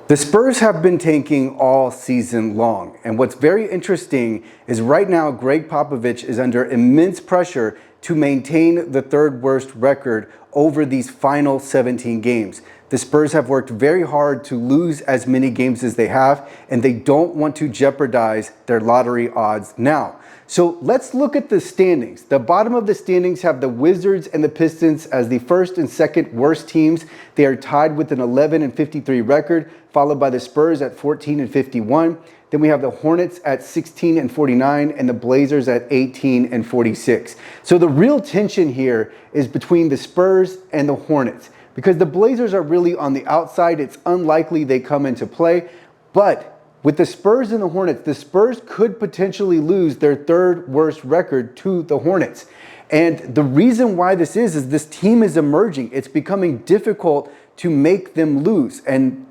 The Spurs have been tanking all season long, and what's very interesting is right now Gregg Popovich is under immense pressure to maintain the third worst record over these final 17 games. The Spurs have worked very hard to lose as many games as they have, and they don't want to jeopardize their lottery odds now. So let's look at the standings. The bottom of the standings have the Wizards and the Pistons as the first and second worst teams. They are tied with an 11-53 record, followed by the Spurs at 14-51. Then we have the Hornets at 16-49 and the Blazers at 18-46. So the real tension here is between the Spurs and the Hornets, because the Blazers are really on the outside. It's unlikely they come into play, but with the Spurs and the Hornets, the Spurs could potentially lose their third worst record to the Hornets. And the reason why this is this team is emerging. It's becoming difficult to make them lose. And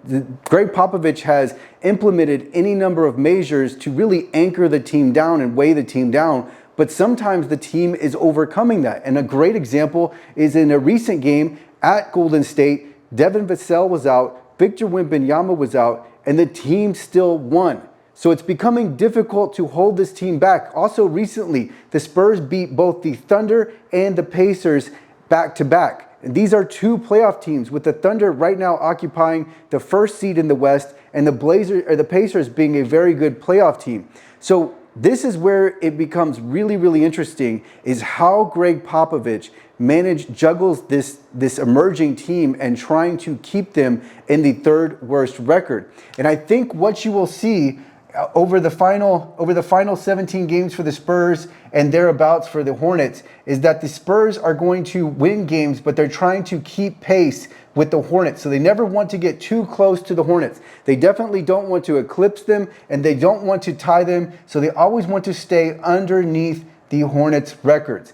Gregg Popovich has implemented any number of measures to really anchor the team down and weigh the team down. But sometimes the team is overcoming that. And a great example is in a recent game at Golden State, Devin Vassell was out, Victor Wembanyama was out, and the team still won. So it's becoming difficult to hold this team back. Also recently, the Spurs beat both the Thunder and the Pacers back to back. And these are two playoff teams, with the Thunder right now occupying the first seed in the West and the Pacers being a very good playoff team. So this is where it becomes really, really interesting, is how Gregg Popovich juggles this emerging team and trying to keep them in the third worst record. And I think what you will see over the final 17 games for the Spurs and thereabouts for the Hornets is that the Spurs are going to win games, but they're trying to keep pace with the Hornets. So they never want to get too close to the Hornets. They definitely don't want to eclipse them, and they don't want to tie them. So they always want to stay underneath the Hornets record.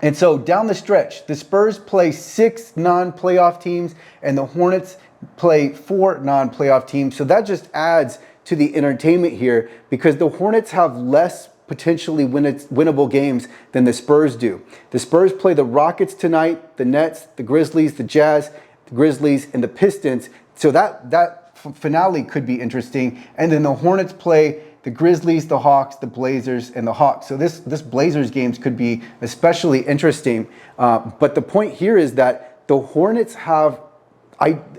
And so down the stretch, the Spurs play 6 non-playoff teams and the Hornets play 4 non-playoff teams. So that just adds to the entertainment here, because the Hornets have less potentially winnable games than the Spurs do. The Spurs play the Rockets tonight, the Nets, the Grizzlies, the Jazz, the Grizzlies, and the Pistons. So that finale could be interesting. And then the Hornets play the Grizzlies, the Hawks, the Blazers, and the Hawks. So this Blazers games could be especially interesting. But the point here is that the Hornets have,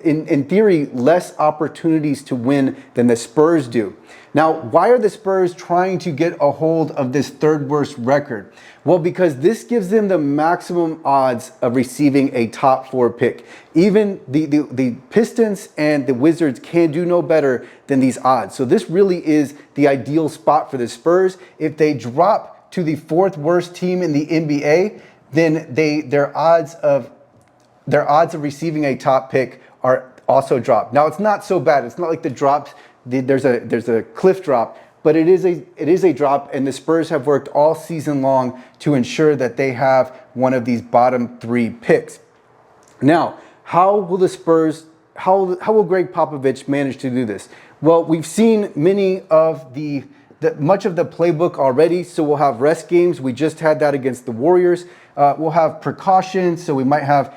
in theory, less opportunities to win than the Spurs do. Now, why are the Spurs trying to get a hold of this third worst record? Well, because this gives them the maximum odds of receiving a top 4 pick. Even the Pistons and the Wizards can do no better than these odds. So this really is the ideal spot for the Spurs. If they drop to the 4th worst team in the NBA, then their odds of receiving a top pick are also dropped. Now, it's not so bad. It's not like the drops, there's a cliff drop, but it is a drop, and the Spurs have worked all season long to ensure that they have one of these bottom 3 picks. Now, how will Gregg Popovich manage to do this? Well, we've seen much of the playbook already. So we'll have rest games. We just had that against the Warriors. We'll have precautions. So we might have,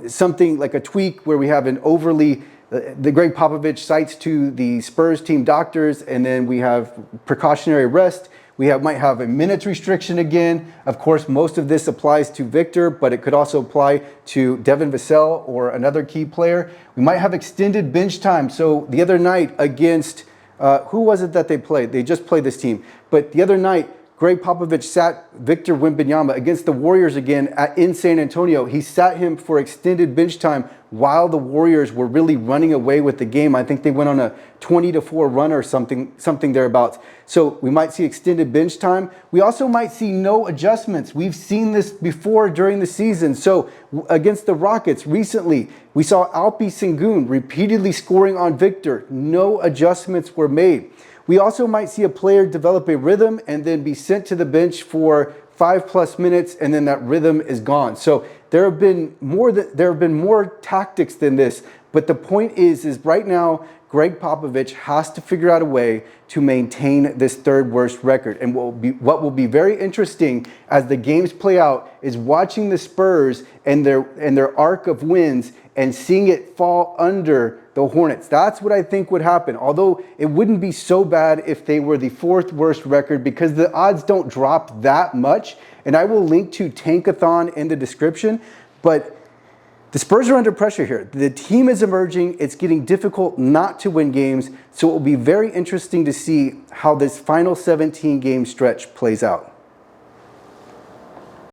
something like a tweak where we have an overly, the Gregg Popovich cites to the Spurs team doctors, and then we have precautionary rest. We might have a minutes restriction again. Of course, most of this applies to Victor, but it could also apply to Devin Vassell or another key player. We might have extended bench time. So the other night against, who was it that they played? They just played this team. But the other night, Gregg Popovich sat Victor Wembanyama against the Warriors again in San Antonio. He sat him for extended bench time while the Warriors were really running away with the game. I think they went on a 20-4 run or something thereabouts. So we might see extended bench time. We also might see no adjustments. We've seen this before during the season. So against the Rockets recently, we saw Alpi Sengun repeatedly scoring on Victor. No adjustments were made. We also might see a player develop a rhythm and then be sent to the bench for 5+ minutes, and then that rhythm is gone. So there have been more tactics than this But the point is right now, Gregg Popovich has to figure out a way to maintain this third worst record. And what will be very interesting as the games play out is watching the Spurs and their arc of wins and seeing it fall under the Hornets. That's what I think would happen. Although it wouldn't be so bad if they were the fourth worst record, because the odds don't drop that much. And I will link to Tankathon in the description. But the Spurs are under pressure here. The team is emerging. It's getting difficult not to win games. So it will be very interesting to see how this final 17-game stretch plays out.